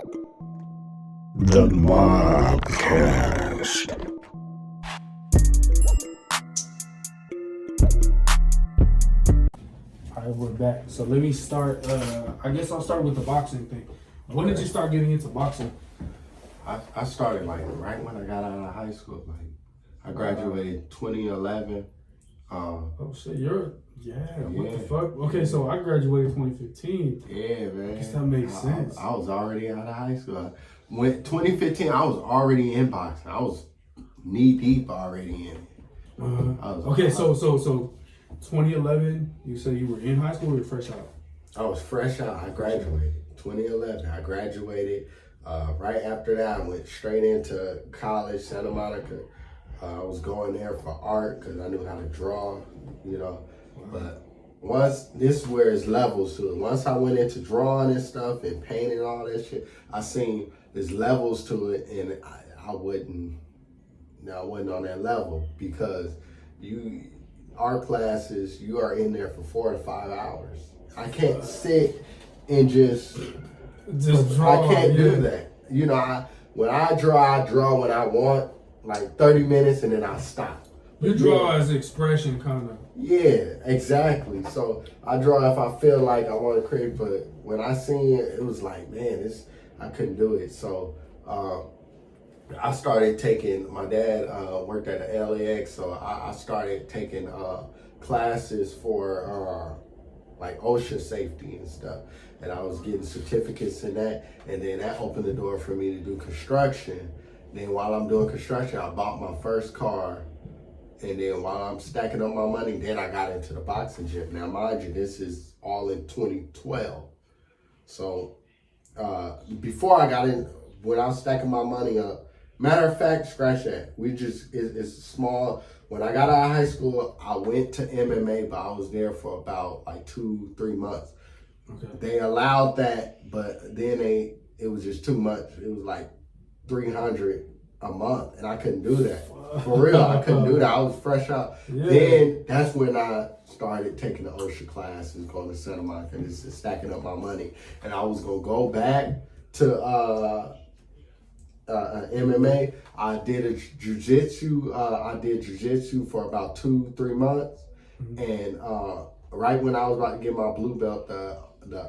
The Mobcast. All right, we're back. So let me start. I guess I'll start with the boxing thing. When did you start getting into boxing? I started like right when I got out of high school. Like I graduated 2011. Oh shit, what Yeah. the fuck? Okay, so I graduated 2015. Yeah, man. I guess that makes sense. I was already out of high school. When 2015, I was already in boxing. I was knee deep already in it. Okay, so 2011, you said you were in high school or you were fresh out? I was fresh out. I graduated 2011. I graduated. Right after that, I went straight into college, Santa Monica. I was going there for art because I knew how to draw, you know. But this is where it's levels to it. Once I went into drawing and stuff and painting and all that shit, I seen there's levels to it, and I wasn't on that level because art classes, you are in there for 4 to 5 hours. I can't sit and just draw. I can't do that. You know, when I draw when I want, like 30 minutes, and then I stop. You draw as expression, kind of. Yeah, exactly. So I draw if I feel like I want to create, but when I seen it, it was like, man, I couldn't do it. So I started taking, my dad worked at the LAX, so I started taking classes for like ocean safety and stuff. And I was getting certificates in that, and then that opened the door for me to do construction. Then while I'm doing construction, I bought my first car. And then while I'm stacking up my money, then I got into the boxing gym. Now, mind you, this is all in 2012. So before I got in, when I was stacking my money up, matter of fact, scratch that. It's small. When I got out of high school, I went to MMA, but I was there for about like 2-3 months. Okay. They allowed that, but then it was just too much. It was like $300 a month, and I couldn't do that. For real, I couldn't do that. I was fresh out. Yeah. Then that's when I started taking the OSHA classes, going to Santa Monica, and just stacking up my money. And I was gonna go back to MMA. I did jiu-jitsu. I did jiu-jitsu for about 2-3 months, and right when I was about to get my blue belt, the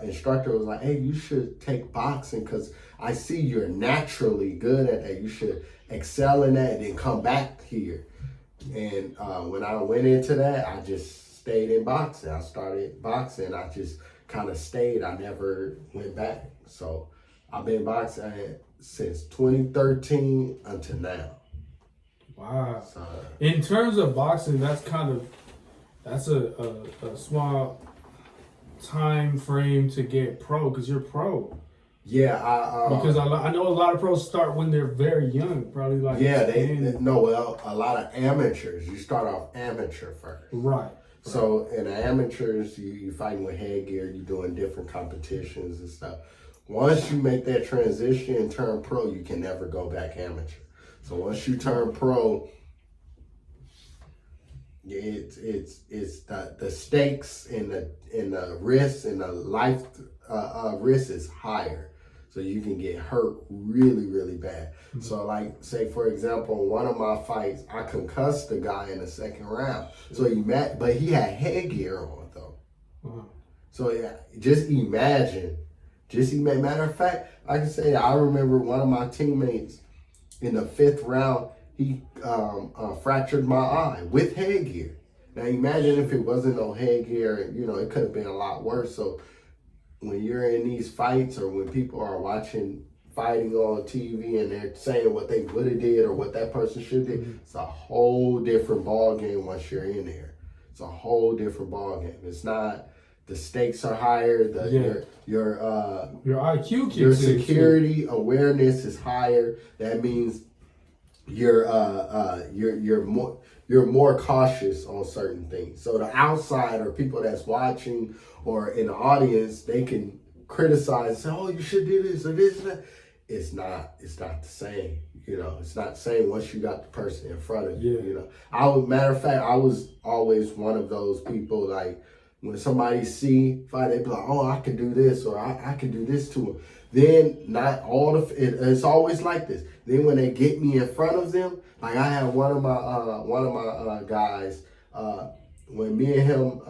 instructor was like, "Hey, you should take boxing because I see you're naturally good at that. You should excel in that and then come back here." And when I went into that, I just stayed in boxing. I started boxing. I just kind of stayed. I never went back. So I've been boxing since 2013 until now. Wow. So, in terms of boxing, that's a small time frame to get pro, because you're pro. Yeah, because I know a lot of pros start when they're very young, probably like a lot of amateurs. You start off amateur first, right? So in the amateurs, you fighting with headgear, you doing different competitions and stuff. Once you make that transition and turn pro, you can never go back amateur. So once you turn pro, it's the stakes and the risk and the life risk is higher. So you can get hurt really, really bad. Mm-hmm. So like, say for example, one of my fights, I concussed the guy in the second round. So but he had headgear on though. Uh-huh. So yeah, just imagine. Matter of fact, like I say, I remember one of my teammates in the 5th round, he fractured my eye with headgear. Now imagine if it wasn't no headgear, it could have been a lot worse. So when you're in these fights, or when people are watching fighting on TV and they're saying what they would have did or what that person should have did, it's a whole different ball game once you're in there. It's a whole different ball game. It's not, the stakes are higher, your IQ kicks your security awareness is higher. That means you're more cautious on certain things. So the outside, or people that's watching or in the audience, they can criticize, say, "Oh, you should do this or this and that." It's not the same. It's not the same once you got the person in front of you. Matter of fact, I was always one of those people, like, when somebody see fight, they be like, oh, I can do this, or I can do this to him. Then not all it's always like this. Then when they get me in front of them, like I had one of my guys, when me and him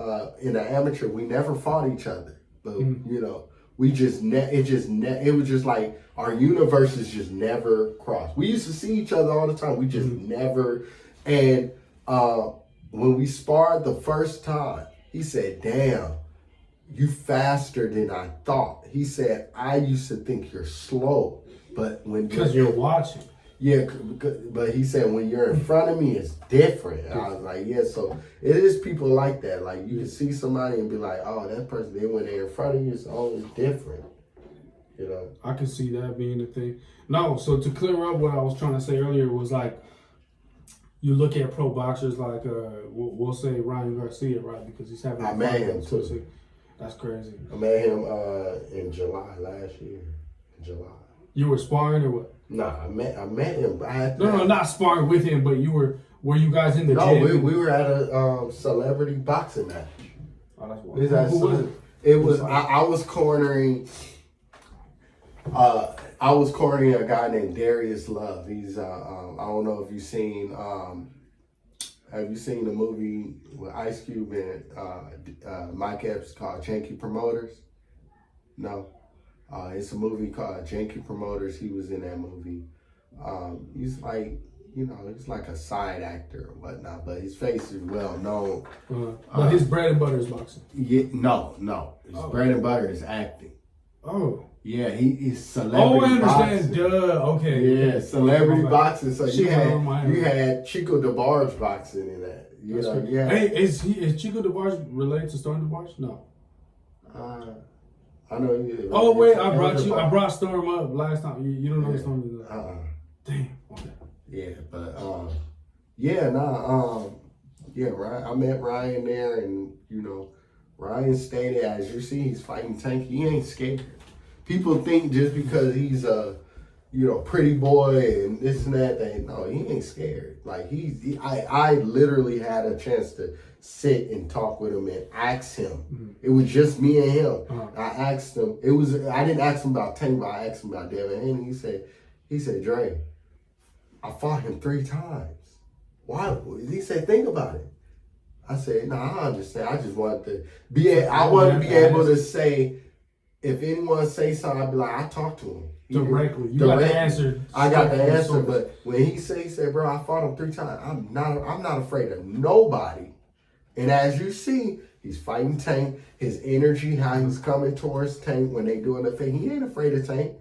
in the amateur, we never fought each other, but you know, we just it was just like our universes just never crossed. We used to see each other all the time. We just never. And when we sparred the first time, he said, "Damn, you faster than I thought." He said, "I used to think you're slow, but because you're watching." Yeah, but he said when you're in front of me, it's different. And I was like, yeah, so it is people like that. Like you can see somebody and be like, oh, that person. Then when they're in front of you, it's always different. You know, I can see that being the thing. No, so to clear up what I was trying to say earlier was like, you look at pro boxers like we'll say Ryan Garcia, right? Because he's having. I met him too. That's crazy. I met him in July last year. In July. You were sparring or what? Nah, I met him. No, not sparring with him, but were you guys in the gym? No, we were at a celebrity boxing match. Oh, that's wild. Who was it? It was I was cornering. I was cornering a guy named Darius Love. He's I don't know if you've seen. Have you seen the movie with Ice Cube and Mike Epps called Janky Promoters? No. It's a movie called Janky Promoters. He was in that movie. He's like, you know, he's like a side actor or whatnot, but his face is well known. But his bread and butter is boxing. Yeah, no. His bread and butter is acting. Oh. Yeah, he's celebrity boxing. Oh, I understand. Boxing. Duh. Okay. Yeah, celebrity boxing. So you Chico had Chico DeBarge boxing in that. You know, yeah. Hey, is Chico DeBarge related to Storm DeBarge? No. I know you. Oh wait, I brought Storm up last time. You don't know Storm is. Damn. Okay. Yeah, but Ryan. I met Ryan there, and you know, Ryan stated, as you see, he's fighting Tank. He ain't scared. People think just because he's a, you know, pretty boy and this and that, no, he ain't scared. Like I literally had a chance to sit and talk with him and ask him. Mm-hmm. It was just me and him. I asked him. I didn't ask him about Tank, but I asked him about Devin Haney. He said, Dre, I fought him 3 times. Why? He said, think about it. I said, no, I understand. I just wanted to be able to say, if anyone say something, I'd be like, I talked to him. Directly. You got the answer. I got the answer, but when he said, bro, I fought him 3 times. I'm not afraid of nobody. And as you see, he's fighting Tank. His energy, how he's coming towards Tank when they doing the thing, he ain't afraid of Tank.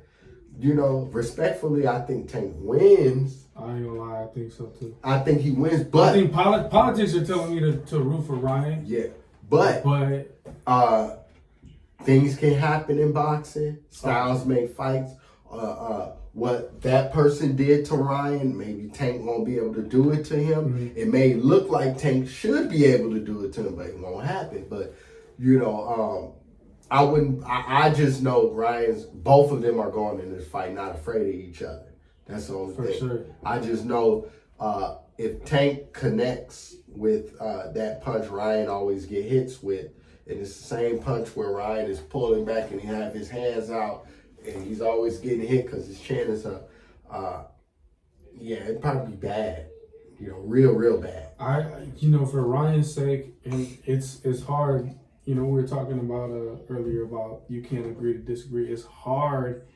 You know, respectfully, I think Tank wins. I ain't gonna lie, I think so too. I think he wins, but I think politics are telling me to root for Ryan. Yeah, but things can happen in boxing. Styles make fights. What that person did to Ryan, maybe Tank won't be able to do it to him. Mm-hmm. It may look like Tank should be able to do it to him, but it won't happen. But you know, I just know both of them are going in this fight not afraid of each other. That's the only thing. Sure. I just know if Tank connects with that punch Ryan always get hits with, and it's the same punch where Ryan is pulling back and he have his hands out and he's always getting hit because his chin is up. It'd probably be bad. You know, real bad. For Ryan's sake, and it's hard. You know, we were talking about earlier about you can't agree to disagree. It's hard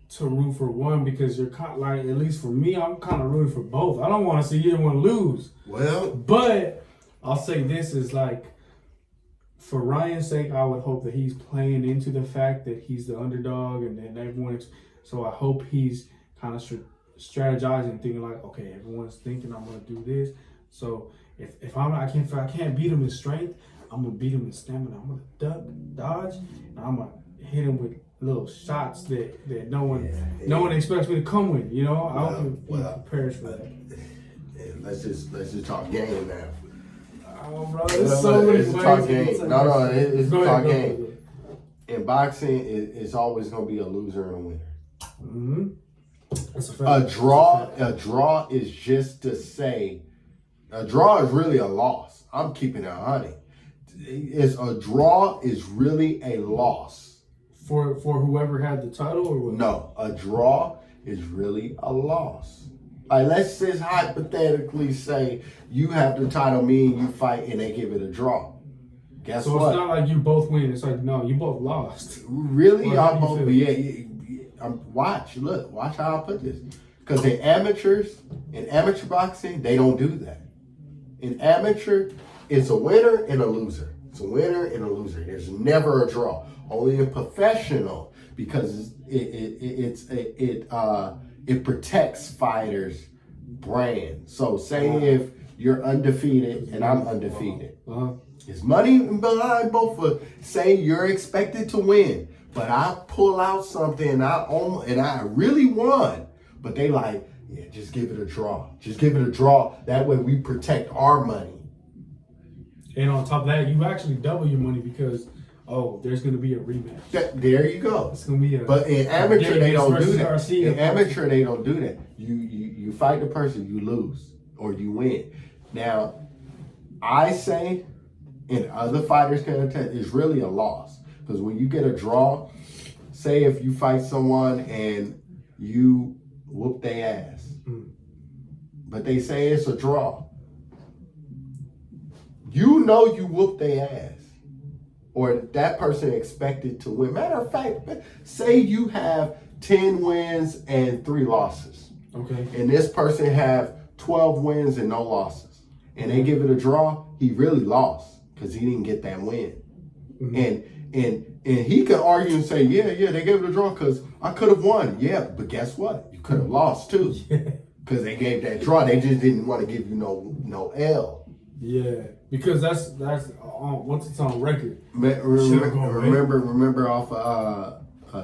to root for one because you're kind of like, at least for me, I'm kind of rooting for both. I don't want to see either one lose. Well, but I'll say this is like, for Ryan's sake, I would hope that he's playing into the fact that he's the underdog and then everyone. So I hope he's kind of strategizing, thinking like, okay, everyone's thinking I'm gonna do this. So if I can't beat him in strength, I'm gonna beat him in stamina. I'm gonna duck, dodge, and I'm gonna hit him with little shots that no one expects me to come with. You know, I hope he prepares for that. Let's just talk game now. Oh, bro, there's so many ways. Talk game. It's talk game. In boxing, it's always gonna be a loser and a winner. Mm-hmm. A draw is just to say, a draw is really a loss. I'm keeping it 100. is a draw is really a loss. For whoever had the title or what? No, a draw is really a loss. Like, let's just hypothetically say you have the title, me and you fight, and they give it a draw. Guess so what? So it's not like you both win. It's like, no, you both lost. Really? Y'all both? Yeah. Watch how I put this. Because in amateur boxing, they don't do that. In amateur, it's a winner and a loser. It's a winner and a loser. There's never a draw. Only in professional, because it protects fighters' brand. So say if you're undefeated and I'm undefeated, there's money behind both of us. Say you're expected to win, but I pull out something and I really won, but they like, yeah, just give it a draw. Just give it a draw. That way we protect our money. And on top of that, you actually double your money because, there's going to be a rematch. There you go. It's going to be But in amateur, they don't do that. Garcia. In amateur, they don't do that. You fight the person, you lose or you win. Now, I say, and other fighters can attest, it's really a loss. Because when you get a draw, say if you fight someone and you whoop their ass, but they say it's a draw. You know you whooped their ass. Or that person expected to win. Matter of fact, say you have 10 wins and 3 losses. Okay. And this person have 12 wins and no losses. And they give it a draw, he really lost because he didn't get that win. And he could argue and say, yeah, they gave it a draw because I could have won. Yeah, but guess what? You could have lost too. Because they gave that draw. They just didn't want to give you no L. Yeah, because that's once it's on record. Remember off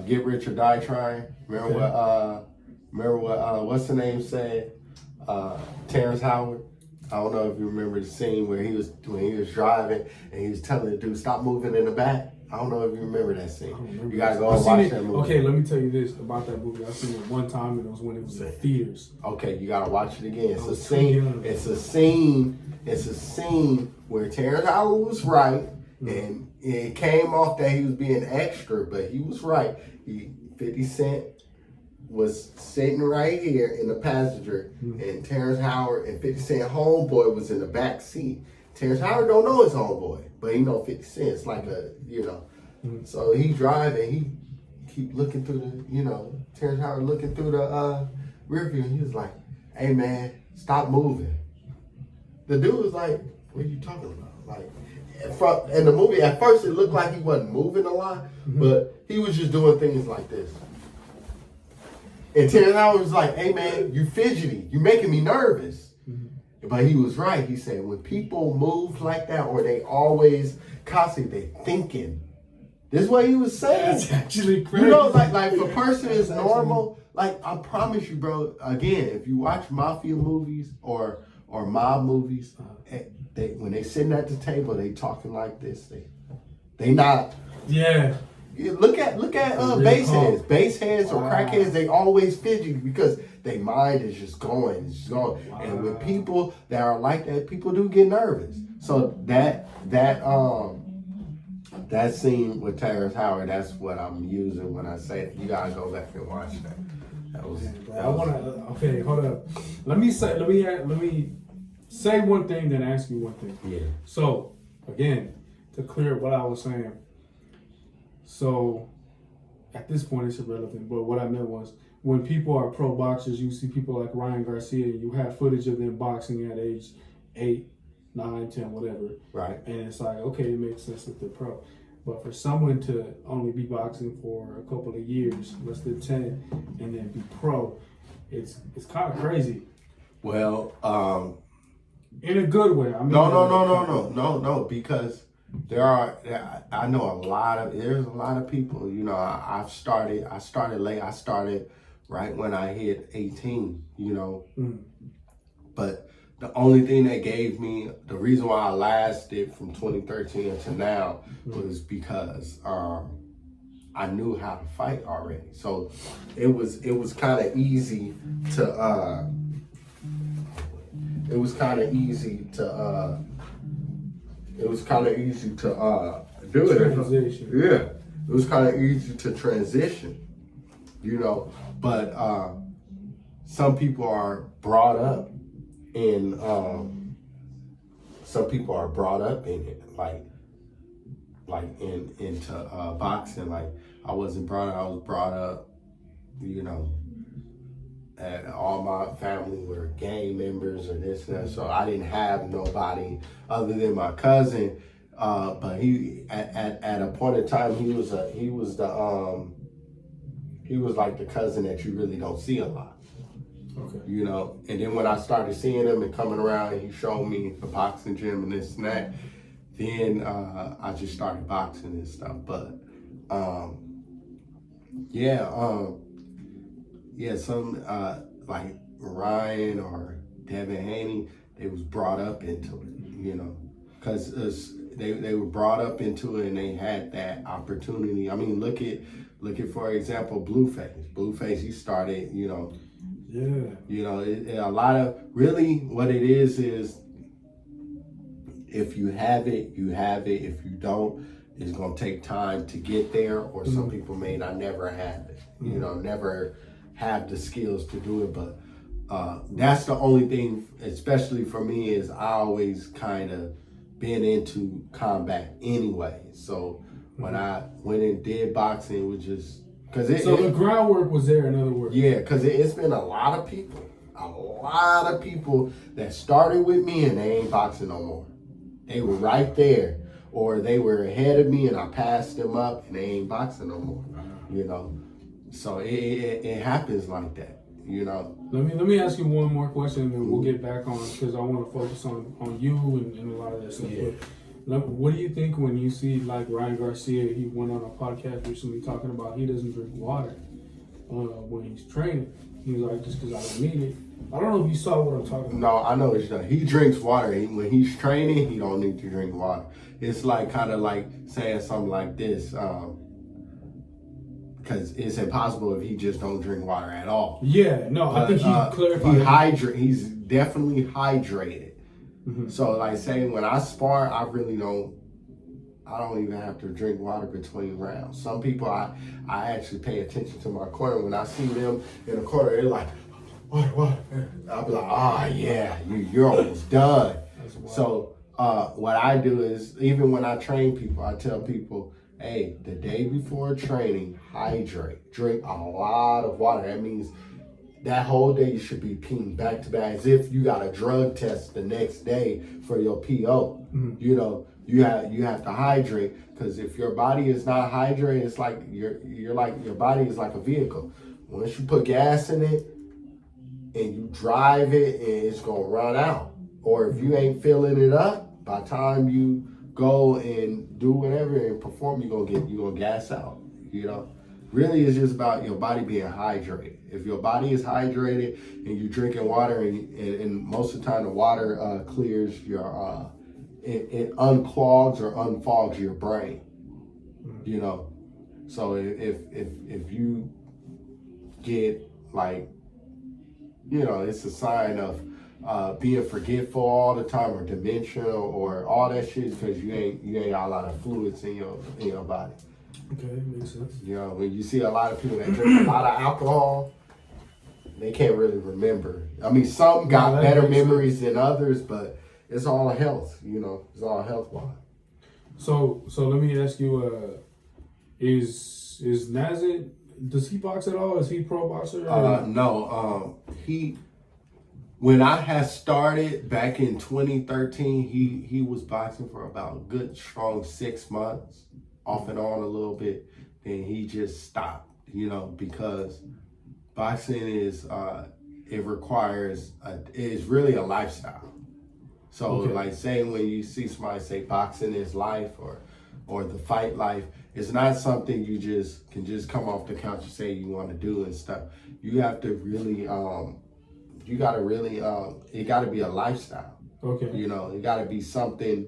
Get Rich or Die Trying. Remember what what's the name said? Terrence Howard. I don't know if you remember the scene where he was driving and he was telling the dude stop moving in the back. I don't know if you remember that scene. You gotta go and watch that movie. Okay, let me tell you this about that movie. I've seen it one time and it was when it was in theaters. Okay, you gotta watch it again. It's a scene. It's a scene where Terrence Howard was right, and it came off that he was being extra, but he was right. 50 Cent was sitting right here in the passenger, and Terrence Howard and 50 Cent homeboy was in the back seat. Terrence Howard don't know his homeboy, but he know 50 Cent's like so he driving, he keep looking through the, Terrence Howard looking through the rear view, and he was like, hey man, stop moving. The dude was like, what are you talking about? Like, in the movie, at first it looked like he wasn't moving a lot, but he was just doing things like this. And Terrence Howard was like, hey man, you fidgety, you making me nervous. But he was right. He said, when people move like that, or they always constantly, they thinking. This is what he was saying. That's actually crazy. Like if a person is normal, like I promise you, bro, again, if you watch mafia movies or mob movies, when they sitting at the table, they talking like this. They not. Yeah. Look at bass heads. Bass heads or crackheads, they always fidgety because their mind is just going. It's just going. Wow. And with people that are like that, people do get nervous. So that scene with Terrence Howard, that's what I'm using when I say that. You gotta go back and watch that. Okay, hold up. Let me say one thing, then ask you one thing. Yeah. So again, to clear what I was saying. So at this point it's irrelevant, but what I meant was when people are pro boxers, you see people like Ryan Garcia, you have footage of them boxing at age 8, 9, 10, whatever. Right. And it's like, okay, it makes sense that they're pro. But for someone to only be boxing for a couple of years, less than 10, and then be pro, it's kind of crazy. Well, in a good way. I mean, no, because I know there's a lot of people, I started late. I started right when I hit 18, but the only thing that gave me, the reason why I lasted from 2013 until now was because I knew how to fight already. So it was kind of easy to it was kind of easy to do it. Transition. Yeah, it was kind of easy to transition, you know. But some people are brought up in it, into boxing. Like I wasn't brought up. I was brought up, you know. And all my family were gang members or this and that, so I didn't have nobody other than my cousin. But he, at a point in time, he was like the cousin that you really don't see a lot. Okay. You know, and then when I started seeing him and coming around, and he showed me the boxing gym and this and that. Then I just started boxing and stuff. But some like Ryan or Devin Haney, they was brought up into it, you know, because they were brought up into it and they had that opportunity. I mean, look at for example, Blueface. Blueface, he started, you know. Yeah. You know, a lot of really what it is if you have it, you have it. If you don't, it's gonna take time to get there. Or some people may not never have it. You know, never have the skills to do it. But that's the only thing, especially for me, is I always kind of been into combat anyway. So when I went and did boxing, it was just the groundwork was there. In other words, yeah, because it's been a lot of people that started with me and they ain't boxing no more. They were right there, or they were ahead of me and I passed them up and they ain't boxing no more. You know, so it happens like that. You know. Let me ask you one more question, and then we'll get back on, because I want to focus on you and a lot of that stuff. Yeah. But what do you think when you see like Ryan Garcia? He went on a podcast recently talking about he doesn't drink water when he's training. He's like, just because I don't need it. I don't know if you saw what I'm talking about. No, I know it's not. He drinks water. When he's training, he don't need to drink water. It's like kind of like saying something like this. Because it's impossible if he just don't drink water at all. Yeah, no, I think he clarified. He's definitely hydrated. Mm-hmm. So like saying when I spar, I don't even have to drink water between rounds. Some people I actually pay attention to my corner. When I see them in the corner, they're like, water. I'll be like, yeah, you're almost done. So what I do is, even when I train people, I tell people, hey, the day before training, hydrate. Drink a lot of water. That means that whole day you should be peeing back to back, as if you got a drug test the next day for your PO. Mm-hmm. You know, you have to hydrate, because if your body is not hydrated, it's like your body is like a vehicle. Once you put gas in it and you drive it, and it's gonna run out. Or if you ain't filling it up, by the time you go and do whatever and perform, you're gonna gas out. You know, really, it's just about your body being hydrated. If your body is hydrated and you're drinking water, and most of the time the water clears your, it unclogs or unfogs your brain. You know, so if you get like, you know, it's a sign of being forgetful all the time, or dementia, or all that shit, because you ain't got a lot of fluids in your body. Okay, makes sense. You know, when you see a lot of people that drink a lot of alcohol, they can't really remember. I mean, some got better memories than others, but it's all health. You know, it's all health wise. So let me ask you: is Nazit? Does he box at all? Is he pro boxer? No. When I had started back in 2013, he was boxing for about a good strong 6 months, off and on a little bit. Then he just stopped, you know, because boxing is it's really a lifestyle. So like saying, when you see somebody say boxing is life, or the fight life, it's not something you can just come off the couch and say you want to do and stuff. You have to really it got to be a lifestyle. Okay. You know, it got to be something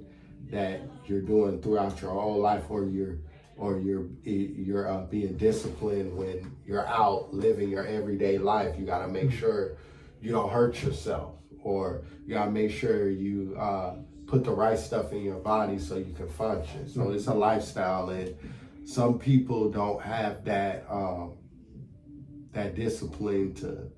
that you're doing throughout your whole life, or you're being disciplined when you're out living your everyday life. You got to make sure you don't hurt yourself, or you got to make sure you put the right stuff in your body so you can function. So it's a lifestyle, and some people don't have that that discipline to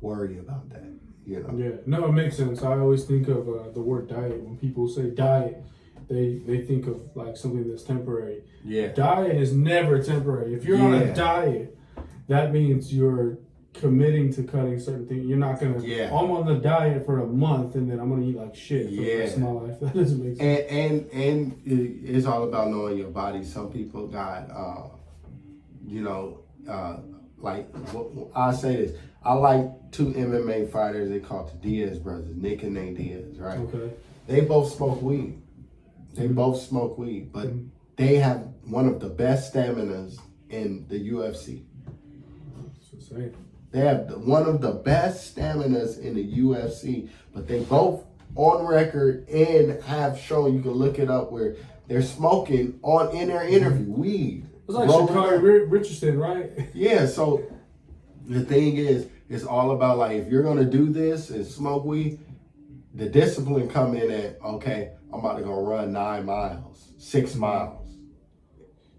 worry about that. You know? Yeah, no, it makes sense. I always think of the word diet. When people say diet, they think of like something that's temporary. Yeah. Diet is never temporary. If you're on a diet, that means you're committing to cutting certain things. You're not gonna. Yeah. I'm on the diet for a month and then I'm gonna eat like shit for the rest of my life. That doesn't make sense. And it's all about knowing your body. Some people got, like I say this. I like two MMA fighters. They called the Diaz brothers, Nick and Nate Diaz, right? Okay. They both smoke weed. They both smoke weed, but they have one of the best staminas in the UFC. That's insane. They have one of the best staminas in the UFC, but they both on record and have shown, you can look it up, where they're smoking in their interview weed. It's like Sha'Carri Richardson, right? Yeah, so the thing is, it's all about like, if you're gonna do this and smoke weed, the discipline come in at, okay, I'm about to go run 9 miles, 6 miles.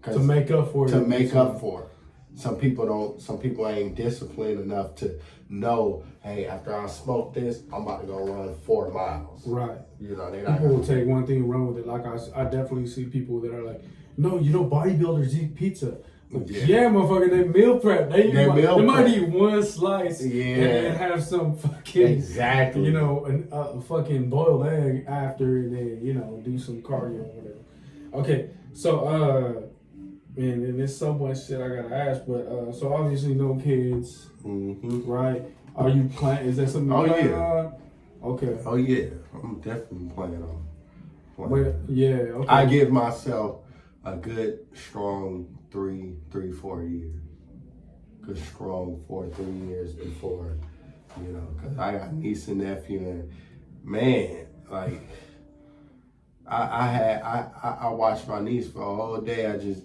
To make up for it. To make up for it. Some people ain't disciplined enough to know, hey, after I smoke this, I'm about to go run 4 miles. Right. You know, they not people will take one thing and run with it. Like I definitely see people that are like, no, bodybuilders eat pizza. Like, yeah, motherfucker, they meal prep. They might eat one slice and then have some fucking, a fucking boiled egg after, and then, do some cardio or whatever. Okay, so, and there's so much shit I gotta ask, but, so obviously no kids, right? Are you planning, is that something you're planning on? Okay. Oh, yeah, I'm definitely planning on. Okay. I give myself a good, strong 4 years. Good, strong 3 years before, because I got niece and nephew, and man, like, I watched my niece for a whole day. I just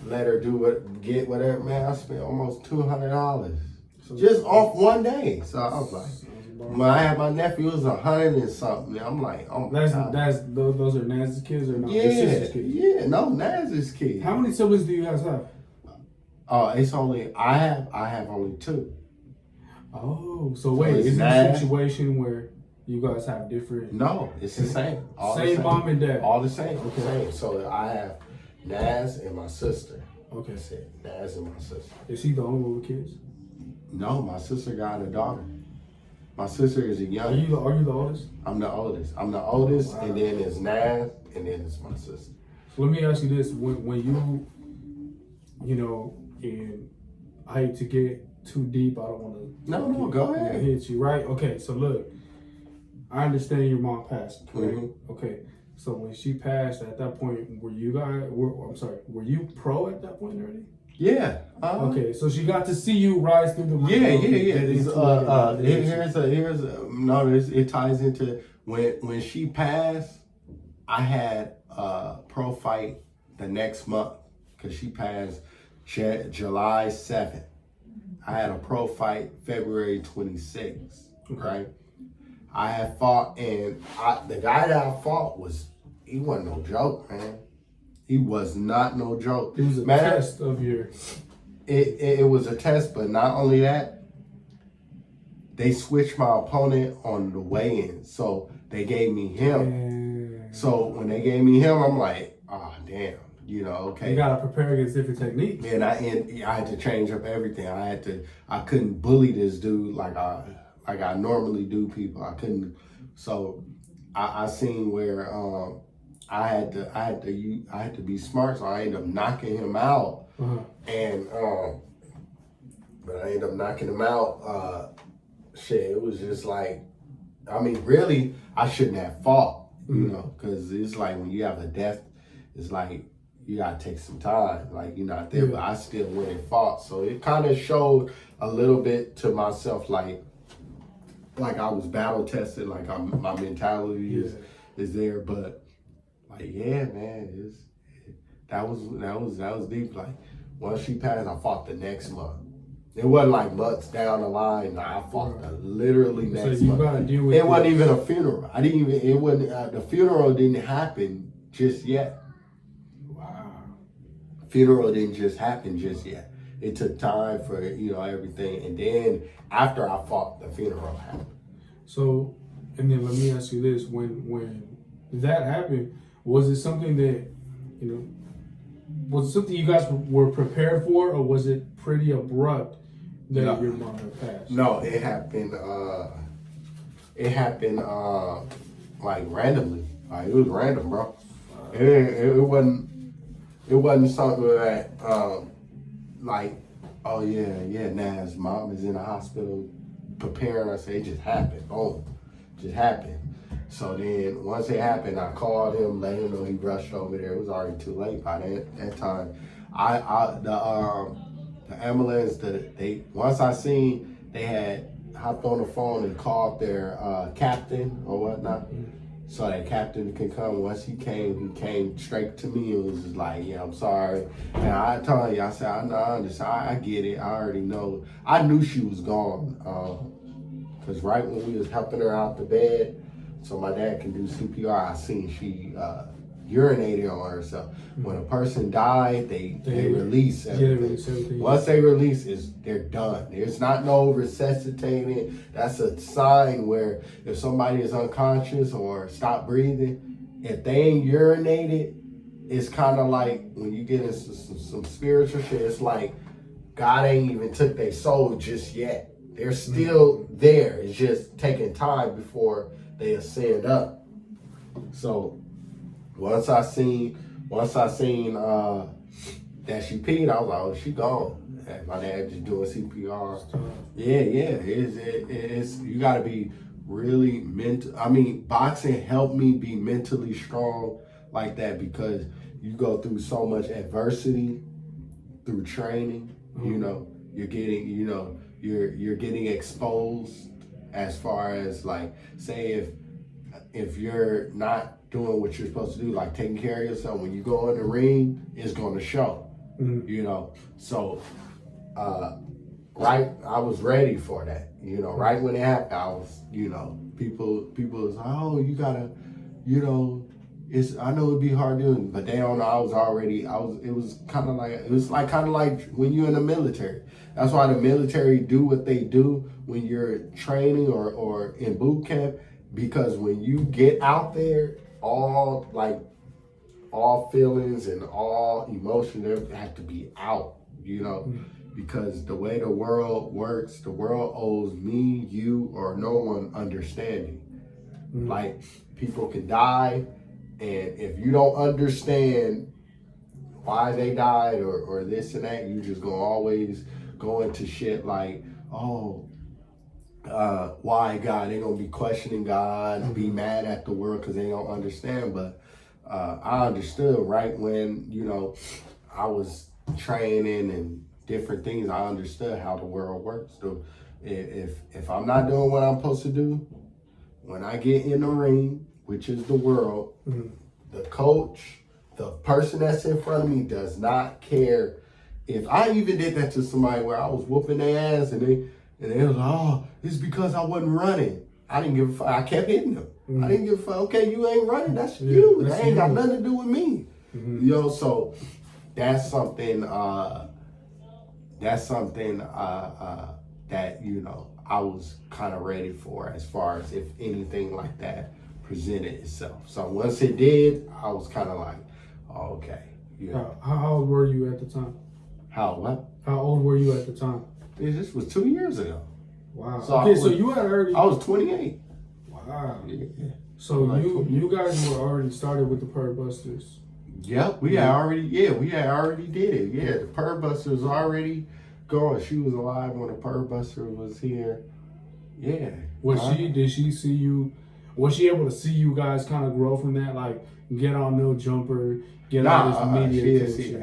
let her get whatever. Man, I spent almost $200 just off one day. So I was like, when I had my nephew, it was 100 and something. I'm like, oh my God. Those are Naz's kids or not? Yeah, no, Naz's kids. How many siblings do you guys have? It's only I have only 2. Oh, so wait, is it a situation where you guys have different? No, it's the same. Same mom and dad. All the same. Okay. Same. So I have Naz and my sister. Okay. That's it. Naz and my sister. Is he the only one with kids? No, my sister got a daughter. My sister is a young. Are you the oldest? I'm the oldest. And then it's Naz, and then it's my sister. So let me ask you this: when and I hate to get too deep. I don't want to. No, go ahead. Hit you right. Okay, so look, I understand your mom passed. Correct? Mm-hmm. Okay, so when she passed, at that point, were you pro at that point already? Yeah. Okay, so she got to see you rise through the. It ties into when she passed. I had a pro fight the next month because she passed July 7th. I had a pro fight February 26th. Right. I had fought, and the guy that I fought he wasn't no joke, man. He was not no joke. It was a test of your. It was a test, but not only that, they switched my opponent on the weigh-in, so they gave me him. So when they gave me him, I'm like, oh damn, okay. You gotta prepare against different techniques. And I had to change up everything. I couldn't bully this dude like I normally do people. I couldn't. So I seen where I had to be smart, so I ended up knocking him out. And but I ended up knocking him out. It was just like, I mean, really, I shouldn't have fought, because it's like when you have a death, it's like you gotta take some time, like you're not there. But I still went and fought, so it kind of showed a little bit to myself, like I was battle tested, like my mentality is there, but. Like, yeah, man, that was deep. Like, once she passed, I fought the next month. It wasn't like months down the line. Nah, I fought literally So next you month. gotta deal with It wasn't even a funeral. I didn't even. It wasn't. The funeral didn't happen just yet. Wow. Funeral didn't just happen just yet. It took time for everything, and then after I fought, the funeral happened. So, and then let me ask you this: when that happened, was it something that was it something you guys were prepared for, or was it pretty abrupt that your mom had passed? No, it happened. It happened like randomly. Like it was random, bro. It wasn't. It wasn't something that like, oh yeah, Nas mom is in the hospital preparing us. It just happened. Boom, just happened. So then once it happened, I called him, let him know he rushed over there. It was already too late by that time. The ambulance once I seen they had hopped on the phone and called their captain or whatnot. So that captain can come. Once he came straight to me and was just like, yeah, I'm sorry. And I told you, I said, I get it. I already know. I knew she was gone. Because right when we was helping her out the bed, so my dad can do CPR, I seen she urinated on herself. When a person died, they release everything. Yeah, they release everything. Once they release, they're done. There's not no resuscitating. That's a sign where if somebody is unconscious or stop breathing, if they ain't urinated, it's kind of like when you get into some spiritual shit, it's like God ain't even took their soul just yet. They're still there. It's just taking time before they ascend up. So once I seen that she peed, I was like, oh, she gone. And my dad just doing CPR. Yeah. It's you gotta be really mental. I mean, boxing helped me be mentally strong like that because you go through so much adversity through training. You're getting you're getting exposed as far as like, say if you're not doing what you're supposed to do, like taking care of yourself, when you go in the ring, it's going to show. So right, I was ready for that. Right when it happened, I was, people was like, oh, you gotta, I know it'd be hard doing, but they don't know. It was kind of like when you're in the military. That's why the military do what they do when you're training or in boot camp, because when you get out there, all feelings and all emotions, they have to be out, because the way the world works, the world owes me, you, or no one understanding. Like, people can die, and if you don't understand why they died or this and that, you just gonna always go into shit like, why God? They're gonna be questioning God and be mad at the world because they don't understand. But I understood right when I was training and different things. I understood how the world works. So if I'm not doing what I'm supposed to do, when I get in the ring, which is the world, the coach, the person that's in front of me does not care. If I even did that to somebody where I was whooping their ass and they was like, oh, it's because I wasn't running. I didn't give a fuck. I kept hitting them. I didn't give a fuck. Okay, you ain't running. That's you. That ain't got nothing to do with me. So that's something. That I was kind of ready for, as far as if anything like that presented itself. So once it did, I was kind of like, oh, okay. How old were you at the time? How what? How old were you at the time? This was 2 years ago. Wow. So so you had already. I was 28. Wow. Yeah. So you guys were already started with the Purr Busters. Yep, we had already did it. Yeah, the Purr Buster was already going. She was alive when the Purr Buster was here. Yeah. Did she see you? Was she able to see you guys kind of grow from that? Like, get on No Jumper, get all this media attention?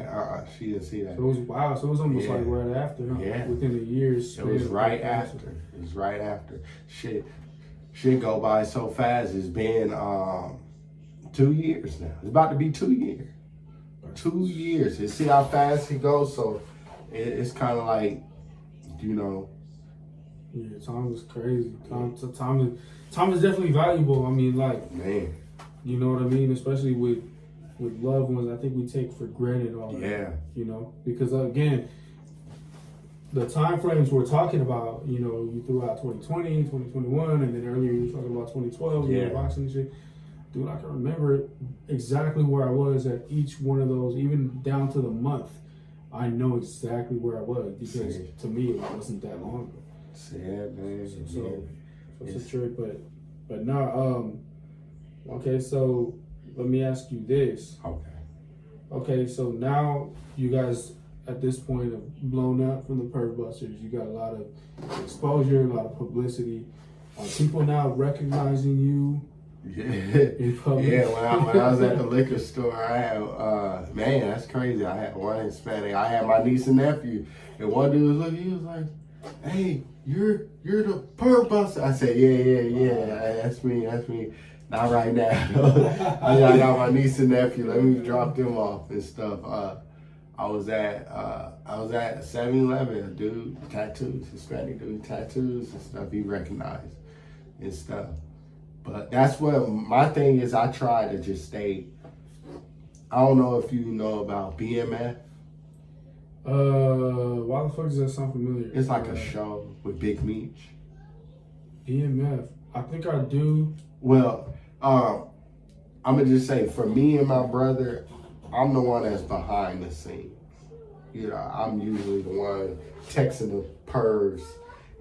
She didn't see that. So it was wow. So it was almost like right after, huh? Yeah. Within the years. It was right after. It was right after. Shit go by so fast. It's been 2 years now. It's about to be 2 years. 2 years. You see how fast it goes? So it's kind of like, you know. Yeah, time is crazy. Time is definitely valuable. I mean, like, Man. you know what I mean? Especially with loved ones, I think we take for granted all that. Yeah. You know, because again, the time frames we're talking about, you know, you threw out 2020, 2021, and then earlier you were talking about 2012, you were boxing and shit. Dude, I can remember exactly where I was at each one of those, even down to the month. I know exactly where I was because to me it wasn't that long ago. Sad, man. So it's a trick, but no. Okay, so let me ask you this. Okay, so now you guys at this point have blown up from the Perv Busters. You got a lot of exposure, a lot of publicity. Are people now recognizing you? In public? Yeah. When I was at the liquor store, I had man, that's crazy. I had one Hispanic. I had my niece and nephew, and one dude was looking. He was like, "Hey, you're the Perv Buster." I said, "Yeah. That's me. Not right now. I got my niece and nephew. Let me drop them off and stuff." I was at 7-Eleven. A dude, tattoos, Hispanic dude, tattoos and stuff. He recognized and stuff. But that's what my thing is. I try to just stay. I don't know if you know about BMF. Why the fuck does that sound familiar? It's like a show with Big Meech. BMF. I think I do. Well, I'm gonna just say for me and my brother, I'm the one that's behind the scenes. You know, I'm usually the one texting the pervs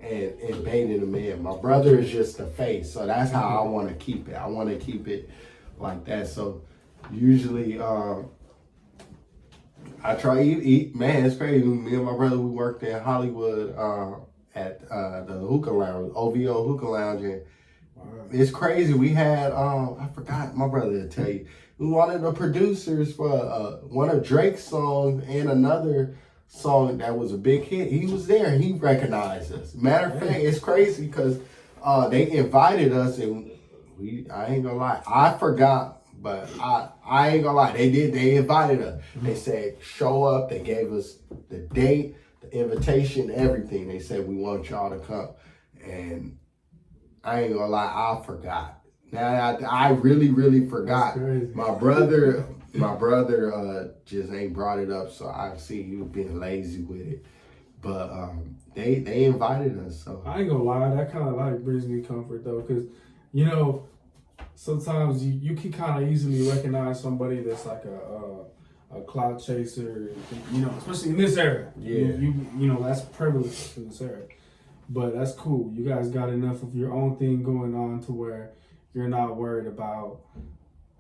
and baiting them in. My brother is just the face, so that's how I want to keep it. I want to keep it like that. So usually, I try to eat. Man, it's crazy. Me and my brother, we worked in Hollywood at the hookah lounge, OVO hookah lounge, and it's crazy. We had I forgot my brother to tell you. We wanted the producers for one of Drake's songs and another song that was a big hit. He was there. He recognized us. Matter of fact, it's crazy because they invited us and I ain't gonna lie. I forgot, but I ain't gonna lie. They invited us. They said show up. They gave us the date, the invitation, everything. They said we want y'all to come, and I ain't gonna lie. I forgot. Now I really forgot. My brother just ain't brought it up, so I see he was being lazy with it. But they invited us, so I ain't gonna lie, that kind of like brings me comfort though, because you know sometimes you can kind of easily recognize somebody that's like a clout chaser, you know, especially in this era. Yeah, you know that's privilege in this era, but that's cool. You guys got enough of your own thing going on to where you're not worried about,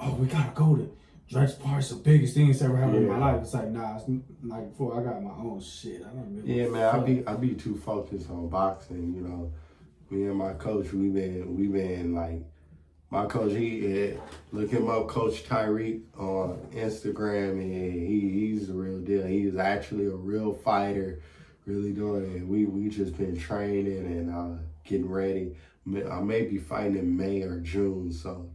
oh, we gotta go to Drake's party's the biggest thing that's ever happened in my life. It's like, nah, it's like before I got my own shit. I don't really. Yeah, man, I be too focused on boxing. You know, me and my coach, we been like, my coach, look him up, Coach Tyreek on Instagram, and he's the real deal. He's actually a real fighter, really doing it. We just been training and getting ready. I may be fighting in May or June, so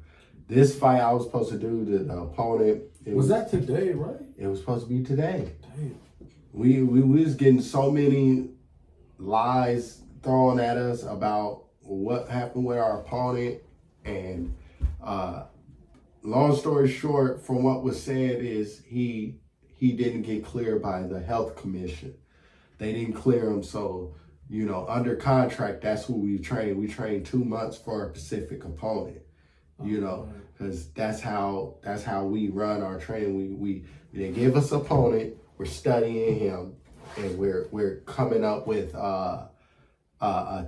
this fight I was supposed to do the opponent. Was that today, right? It was supposed to be today. Damn. We was getting so many lies thrown at us about what happened with our opponent, and long story short, from what was said is he didn't get cleared by the health commission. They didn't clear him, so you know, under contract, that's who we train. We train 2 months for a specific opponent. You know, because that's how we run our training. They give us an opponent, we're studying him, and we're coming up with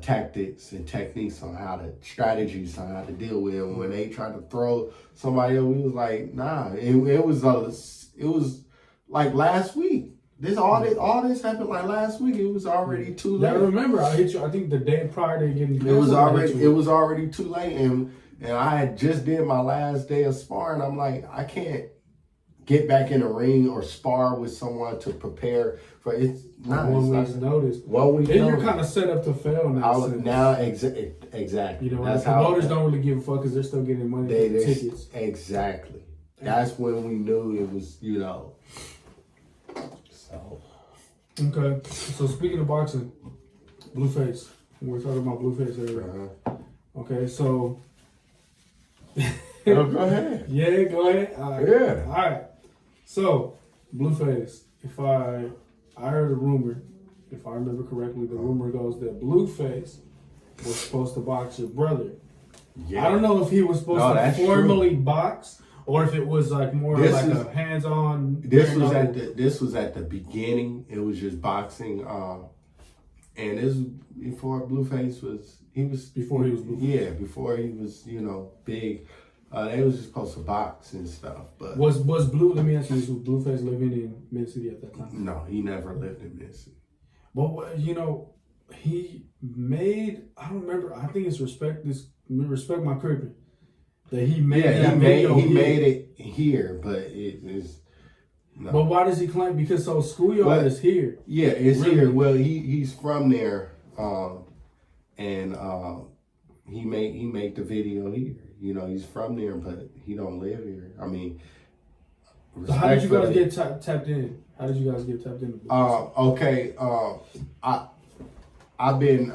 tactics and techniques on strategies on how to deal with him. When they try to throw somebody else, we was like, nah. It was like last week. All this happened like last week. It was already too late. Yeah, I remember I hit you. I think the day prior to getting it was already too late, and I had just did my last day of sparring. I'm like, I can't get back in the ring or spar with someone to prepare for it's not 1 week's notice. 1 week. Then you're kind of set up to fail now. Exactly. You know, that's how promoters don't really give a fuck because they're still getting money for the tickets. Exactly. That's when we knew it was, you know. So. Okay. So speaking of boxing, Blueface. We're talking about Blueface earlier. Okay, so. No, go ahead. Yeah, go ahead. All right. Yeah. All right. So, Blueface. I heard a rumor. If I remember correctly, the rumor goes that Blueface was supposed to box your brother. Yeah. I don't know if he was supposed to formally box or if it was like more like a hands-on. This was at the beginning. It was just boxing. And this was before Blueface was. Before he was Blueface. Yeah, before he was big. They was just supposed to box and stuff. But was Blue? Let me ask you this: was Blueface living in Mid-City at that time? No, he never lived in Mid-City. But he made. I don't remember. I think it's respect my crippin'. That he made. Yeah, he made it here, but it is. No. But why does he claim? Because Schoolyard is here. Yeah, it's really here. Well, he's from there, and he made the video here. He's from there, but he don't live here. I mean, so how did you guys get tapped in? How did you guys get tapped in? Okay. I've been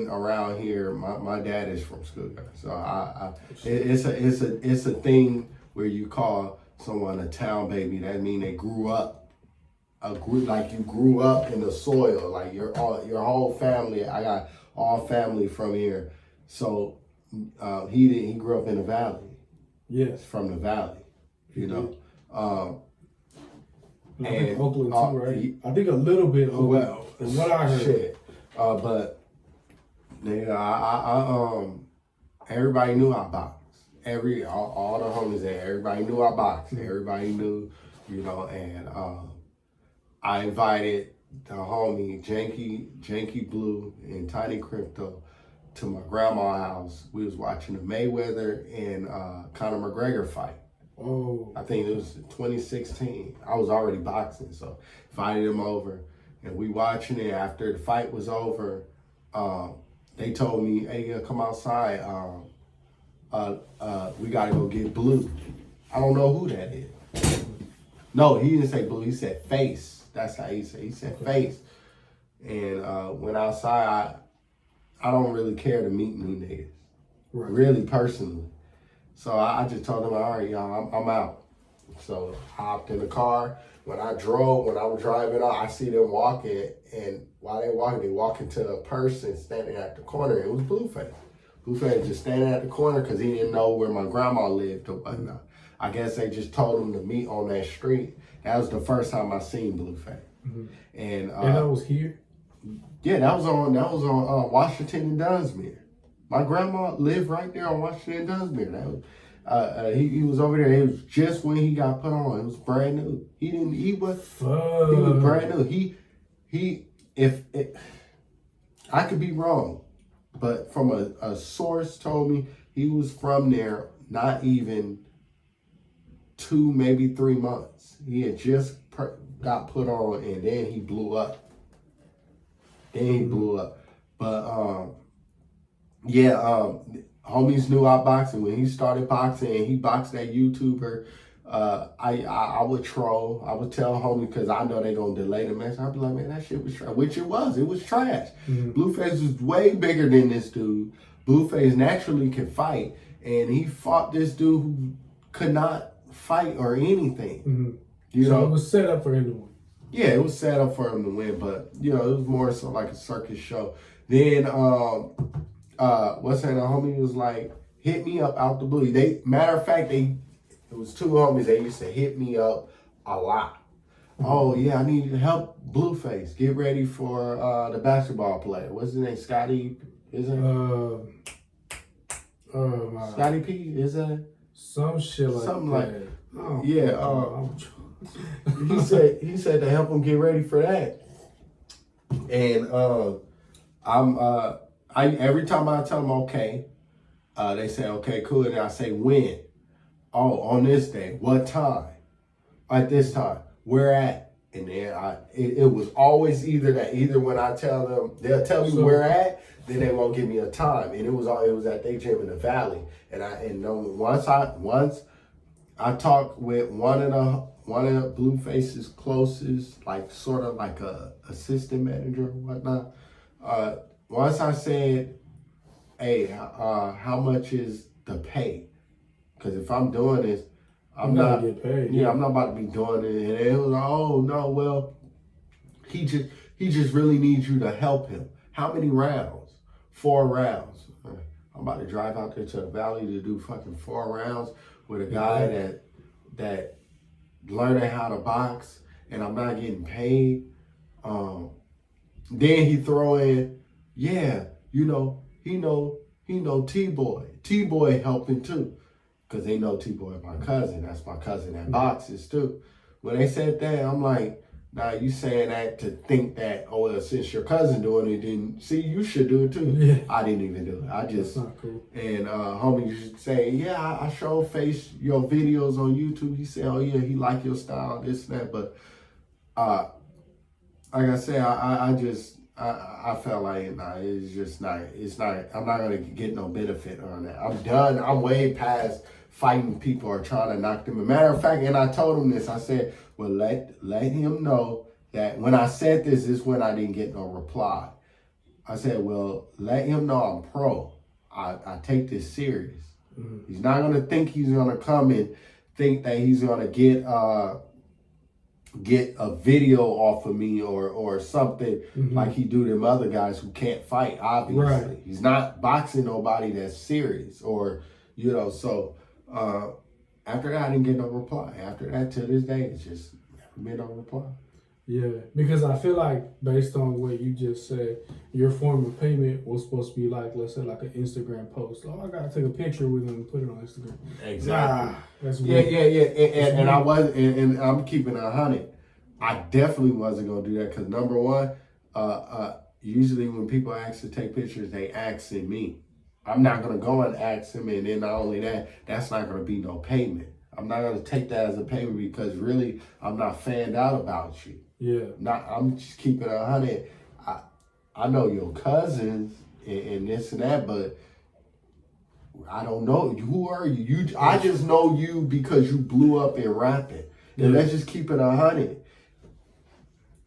around here. My dad is from Schoolyard, so it's a thing where you call someone a town baby. That means they grew up, like you grew up in the soil, like your whole family. I got all family from here, so he grew up in the valley. Yes, from the valley, I think Oakland too, right? I think a little bit. Well, from what I heard. Shit. But everybody knew I boxed. All the homies there, everybody knew I boxed. Everybody knew, and I invited the homie Janky Blue and Tiny Crypto to my grandma's house. We was watching the Mayweather and Conor McGregor fight. Oh. I think it was 2016. I was already boxing, so invited him over. And we watching it. After the fight was over, they told me, "Hey, come outside. We gotta go get Blue." I don't know who that is. No, he didn't say Blue. He said Face. That's how he said. He said Face. And went outside. I don't really care to meet new niggas, right. Really personally. So I just told them, "All right, y'all, I'm out." So I hopped in the car. When I was driving out, I see them walking, and while they walking to a person standing at the corner. It was Blueface. Blueface just standing at the corner because he didn't know where my grandma lived or whatnot. I guess they just told him to meet on that street. That was the first time I seen Blueface. Mm-hmm. And that was here? Yeah, that was on Washington and Dunsmuir. My grandma lived right there on Washington and Dunsmuir. That was, he was over there. It was just when he got put on. It was brand new. He was brand new. I could be wrong, but from a source told me he was from there not even 2, maybe 3 months. He had just got put on, and then he blew up. But homies knew I boxing. When he started boxing and he boxed that YouTuber, I would troll. I would tell homie because I know they gonna delay the match. I'd be like, "Man, that shit was trash," which it was. It was trash. Mm-hmm. Blueface was way bigger than this dude. Blueface naturally can fight, and he fought this dude who could not fight or anything. Mm-hmm. So it was set up for him to win. Yeah, it was set up for him to win, but it was more so like a circus show. Then what's that? The homie was like, "Hit me up out the blue." Matter of fact, it was 2 homies. They used to hit me up a lot. Mm-hmm. "Oh yeah, I need help, Blueface. Get ready for the basketball player. What's his name? Scotty? Is it? Scotty P? Is that some shit like something that? Like oh, yeah. He said to help him get ready for that. And every time I tell them okay, they say okay, cool, and I say when. "Oh, on this day, what time? At this time, where at?" And then it was always either when I tell them, they'll tell me where at, then they won't give me a time. And it was at their gym in the valley. And once I talked with one of Blueface's closest, like sort of like a assistant manager or whatnot. once I said, hey, how much is the pay? Because if I'm doing this, I'm not get paid. Yeah, I'm not about to be doing it. And it was like, oh no, well, he just really needs you to help him. How many rounds? 4 rounds. I'm about to drive out there to the valley to do fucking 4 rounds with a guy that learning how to box, and I'm not getting paid. Then he throw in, yeah, he know T-Boy. T-Boy helping too. Because they know T-Boy my cousin. That's my cousin that boxes too. When they said that, I'm like, nah, you saying that to think that, oh, well, since your cousin doing it, then see, you should do it too. Yeah. I didn't even do it. I just, that's not cool. And homie used to say, yeah, I show face your videos on YouTube. He said, oh yeah, he like your style, this and that. But like I said, I felt like, nah, it's not, I'm not going to get no benefit on that. I'm done. I'm way past fighting people or trying to knock them. As a matter of fact, and I told him this, I said, well, let him know that when I said this is when I didn't get no reply. I said, well, let him know I'm pro. I take this serious. Mm-hmm. He's not going to think he's going to come and think that he's going to get a video off of me or something like he do them other guys who can't fight, obviously. Right. He's not boxing nobody that's serious or, so after that, I didn't get no reply. After that, to this day, it's just never been no reply. Yeah, because I feel like based on what you just said, your form of payment was supposed to be like, let's say, like an Instagram post. Oh, I gotta take a picture with him and put it on Instagram. Exactly. That's weird. Yeah. And I wasn't, and I'm keeping it 100. I definitely wasn't gonna do that because number one, usually when people ask to take pictures, they asking me. I'm not gonna go and ask him, and then not only that, that's not gonna be no payment. I'm not gonna take that as a payment because really, I'm not fanned out about you. Yeah. I'm just keeping 100. I know your cousins and this and that, but I don't know. Who are you? I just know you because you blew up in rapping. And let's just keep it 100.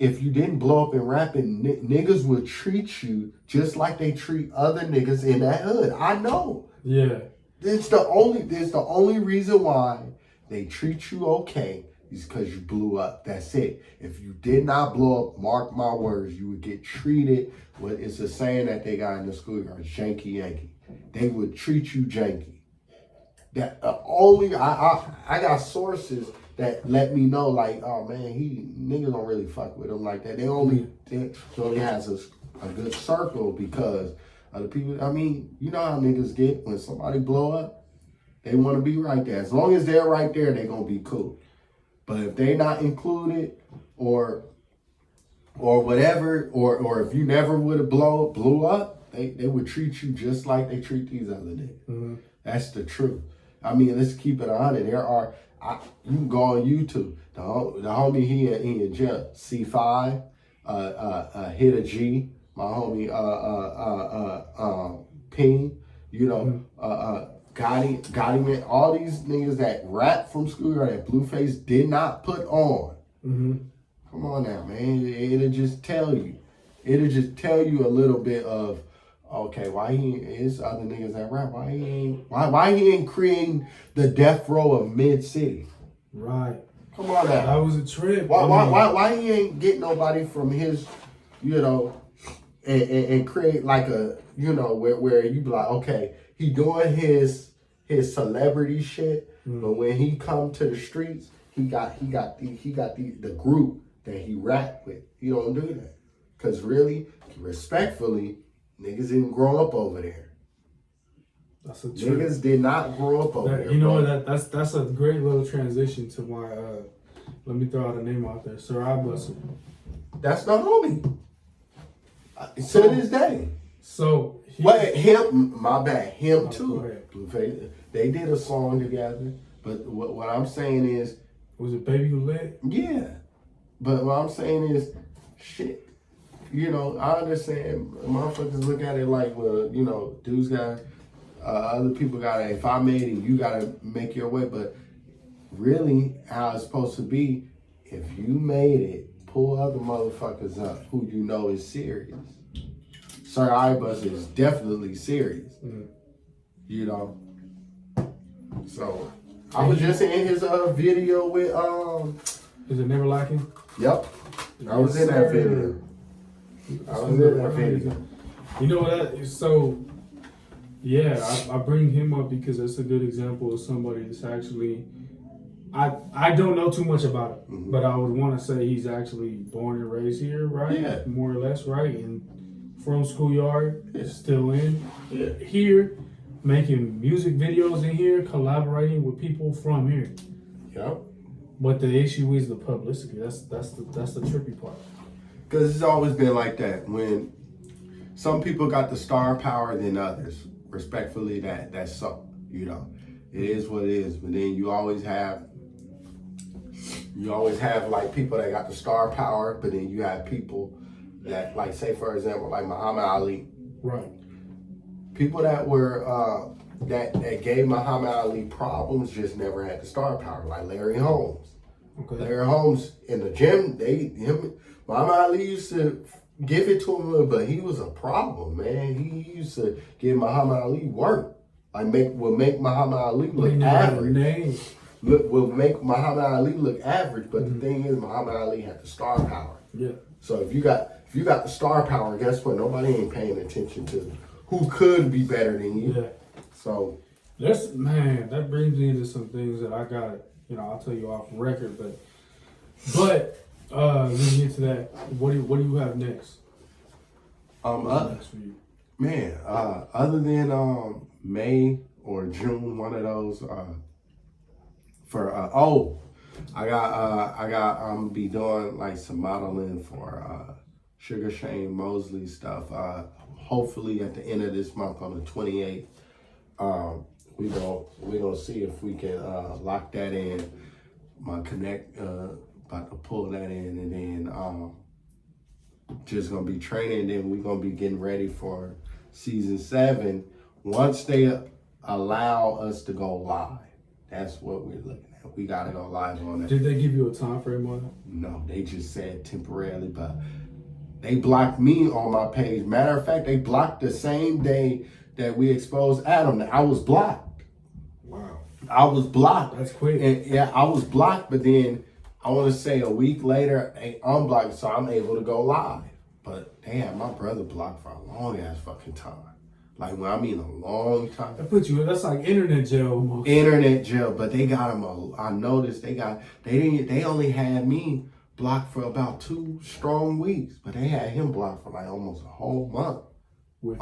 If you didn't blow up in rapping, niggas would treat you just like they treat other niggas in that hood. I know. Yeah. There's the only reason why they treat you okay is because you blew up. That's it. If you did not blow up, mark my words, you would get treated. Well, it's a saying that they got in the schoolyard, janky Yankee. They would treat you janky. That I got sources that let me know, like, oh man, niggas don't really fuck with him like that. They only has a good circle because of the people. I mean, you know how niggas get when somebody blow up, they want to be right there. As long as they're right there, they gonna be cool. But if they not included or whatever, or if you never would have blew up, they would treat you just like they treat these other niggas. Mm-hmm. That's the truth. I mean, let's keep it 100. You can go on YouTube. The homie he in jail. C5, Hit a G. My homie Ping. Gotti, all these niggas that rap from school or that Blueface did not put on. Mm-hmm. Come on now, man. It'll just tell you. A little bit of, okay, why is other niggas that rap? Why he ain't creating the death row of Mid City? Right. Come on now. That was a trip. Why he ain't get nobody from his, and create like a, where you be like, okay, he doing his celebrity shit, but when he come to the streets, he got the group that he rap with. You don't do that. Cause really, respectfully, niggas didn't grow up over there. That's a trip. Niggas did not grow up over there. You know what? That's a great little transition to my. Let me throw out a name out there, Sir Bustle. That's the homie. To this day. So my bad. Him too. Blueface. They did a song together. But what I'm saying is, was it Baby Who Lit? Yeah. But what I'm saying is, shit. I understand. Motherfuckers look at it like, well, dudes got, other people got it. If I made it, you got to make your way. But really, how it's supposed to be, if you made it, pull other motherfuckers up who you know is serious. Sir Ibus is definitely serious. Mm-hmm. You know. So I was just in his video with Is it Never Lacking? Yep. I was in that video. You know what? So, yeah, I bring him up because that's a good example of somebody that's actually. I don't know too much about it, mm-hmm. but I would want to say he's actually born and raised here, right? Yeah. More or less, right? And from schoolyard, still in here, making music videos in here, collaborating with people from here. Yep. But the issue is the publicity. That's the trippy part. Because it's always been like that. When some people got the star power than others, respectfully, that's so. You know, it is what it is. But then you always have like people that got the star power, but then you have people that, like, say for example, like Muhammad Ali. Right. People that were that gave Muhammad Ali problems just never had the star power, like Larry Holmes. Okay. Larry Holmes in the gym, Muhammad Ali used to give it to him, but he was a problem, man. He used to give Muhammad Ali work. Will make Muhammad Ali look average. Will make Muhammad Ali look average, but the thing is, Muhammad Ali had the star power. Yeah. So if you got the star power, guess what? Nobody ain't paying attention to who could be better than you. Yeah. So that brings me into some things that I got. I'll tell you off record, but let me get to that. What do you have next? Next for you? Man, other than May or June, one of those. I'm be doing like some modeling for Sugar Shane Mosley stuff. Hopefully at the end of this month on the 28th. We gonna see if we can lock that in. My connect about to pull that in, and then just gonna be training. And then we're gonna be getting ready for season 7 once they allow us to go live. That's what we're looking at. We gotta go live on that. Did they give you a time frame on it? No, they just said temporarily, but they blocked me on my page. Matter of fact, they blocked the same day that we exposed Adam. I was blocked. Wow. I was blocked. That's quick. And yeah, I was blocked, but then I want to say a week later, they unblocked, so I'm able to go live. But they had my brother blocked for a long ass fucking time. Like, when I mean a long time. That's like internet jail almost. Internet jail, but they got him. I noticed they only had me blocked for about 2 strong weeks, but they had him blocked for like almost a whole month. With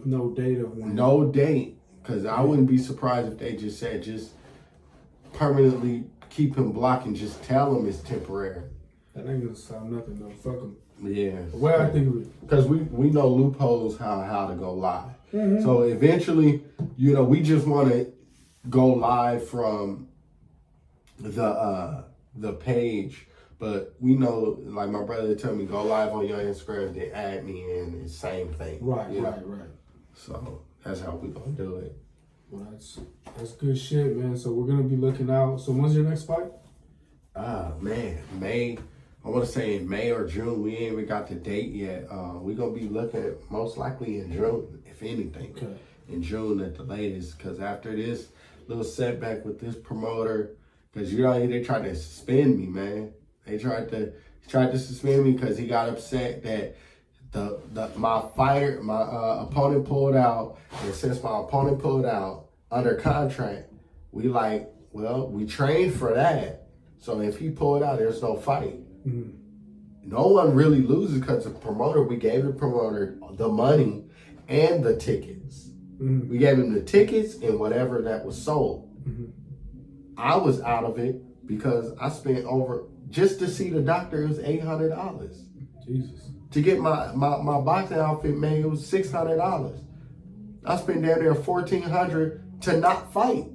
no date of when. No date, because I wouldn't be surprised if they just said just permanently keep him blocked and just tell him it's temporary. That ain't gonna stop nothing though. Fuck him. Yeah. The way I think of it. Because we know loopholes how to go live. Mm-hmm. So eventually, we just want to go live from the page. But we know, like my brother told me, go live on your Instagram, then add me in. It's the same thing. Right. So that's how we gonna do it. Well, that's good shit, man. So we're gonna be looking out. So when's your next fight? Man, May. I want to say in May or June. We ain't even got the date yet. We're gonna be looking at most likely in June, if anything. Okay. In June at the latest, because after this little setback with this promoter, because they tried to suspend me, man. They tried to suspend me because he got upset that my opponent pulled out, and since my opponent pulled out under contract, we trained for that. So if he pulled out, there's no fight. Mm-hmm. No one really loses because we gave the promoter the money and the tickets. Mm-hmm. We gave him the tickets and whatever that was sold. Mm-hmm. I was out of it because I spent just to see the doctor, it was $800. Jesus. To get my boxing outfit made, it was $600. I spent down there $1,400 to not fight.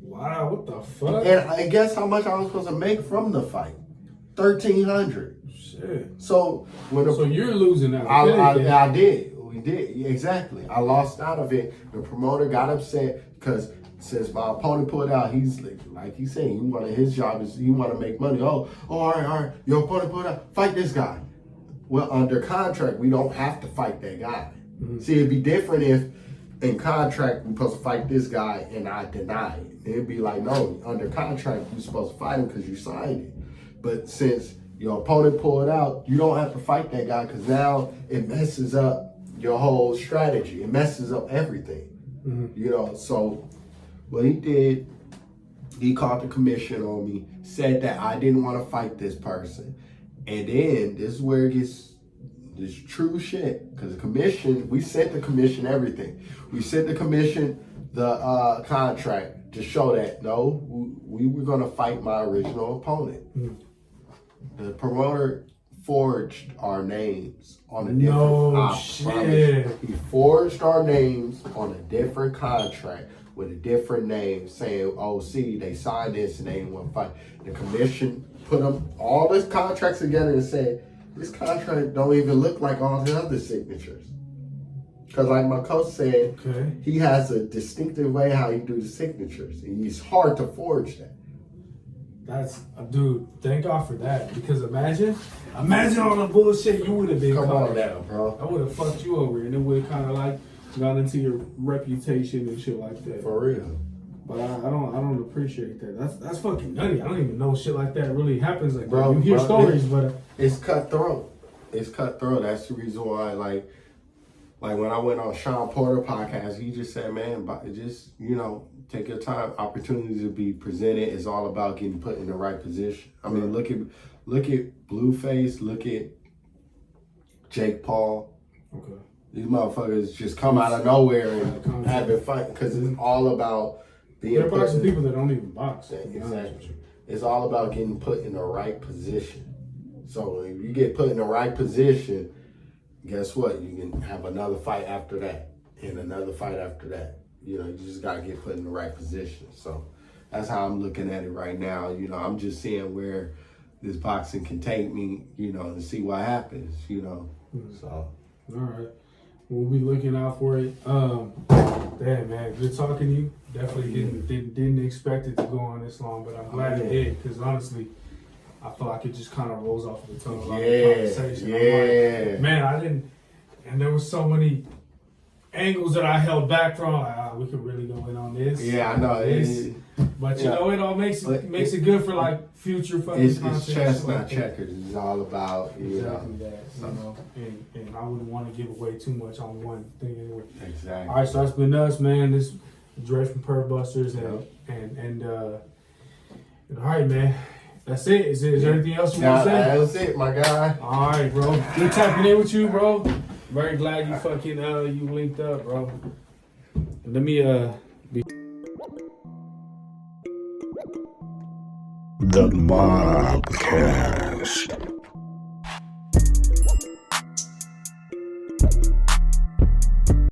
Wow, what the fuck? And I guess how much I was supposed to make from the fight? $1,300. Shit. So you're losing out. I did. We did. Exactly. I lost out of it. The promoter got upset because since my opponent pulled out, he's like he said, his job is he want to make money. Oh, all right. Your opponent pulled out. Fight this guy. Well, under contract, we don't have to fight that guy. See, it'd be different if in contract we're supposed to fight this guy and I deny it. It'd be like, no, under contract you're supposed to fight him because you signed it. But since your opponent pulled out, you don't have to fight that guy because now it messes up your whole strategy. It messes up everything. You know, so what he did, he called the commission on me, said that I didn't want to fight this person. And then this is where it gets this true shit. Because the commission, we sent the commission everything. We sent the commission the contract to show that, no, we were going to fight my original opponent. The promoter forged our names on a different shit. He forged our names on a different contract with a different name, saying, oh, see, they signed this and they didn't want to fight. The commission put them all these contracts together and said, this contract don't even look like all the other signatures. Because like my coach said, he has a distinctive way how he do the signatures. And it's hard to forge that. That's, dude, thank God for that. Because imagine all the bullshit you would have been Come caught. on now, bro. I would have fucked you over and it would have kind of like gone into your reputation and shit like that. For real. But I don't appreciate that. That's fucking nutty. I don't even know shit like that really happens like bro, that. You hear stories, but it's cutthroat. It's cutthroat. That's the reason why, like when I went on Sean Porter podcast, he just said, man, just, you know, take your time. Opportunities to be presented. It's all about getting put in the right position. I mean, look at Blueface. Look at Jake Paul. okay. These motherfuckers just come out of nowhere and have it fight because it's all about being. There are some people that don't even box. Exactly. It's all about getting put in the right position. So if you get put in the right position, guess what? You can have another fight after that and another fight after that. You know, you just got to get put in the right position. So that's how I'm looking at it right now. You know, I'm just seeing where this boxing can take me, you know, and see what happens, you know. So. All right. We'll be looking out for it. Damn, man, good talking to you. Definitely didn't expect it to go on this long, but I'm glad it did because honestly, I feel like it just kind of rolls off the tongue. Conversation. Yeah. Like, man, I didn't, and there was so many angles that I held back from. Like, we could really go in on this. Yeah, I know. But you know, it all makes it good for like future fucking content. It's chess, not checkers. It's all about exactly that. You know, and I wouldn't want to give away too much on one thing anyway. Exactly. All right, so that's been us, man. This Dre from Perv Busters, and all right, man. That's it. Is there anything else you want to say? That's it, my guy. All right, bro. Good tapping in with you, bro. Very glad you fucking you linked up, bro. Let me The Mobcast.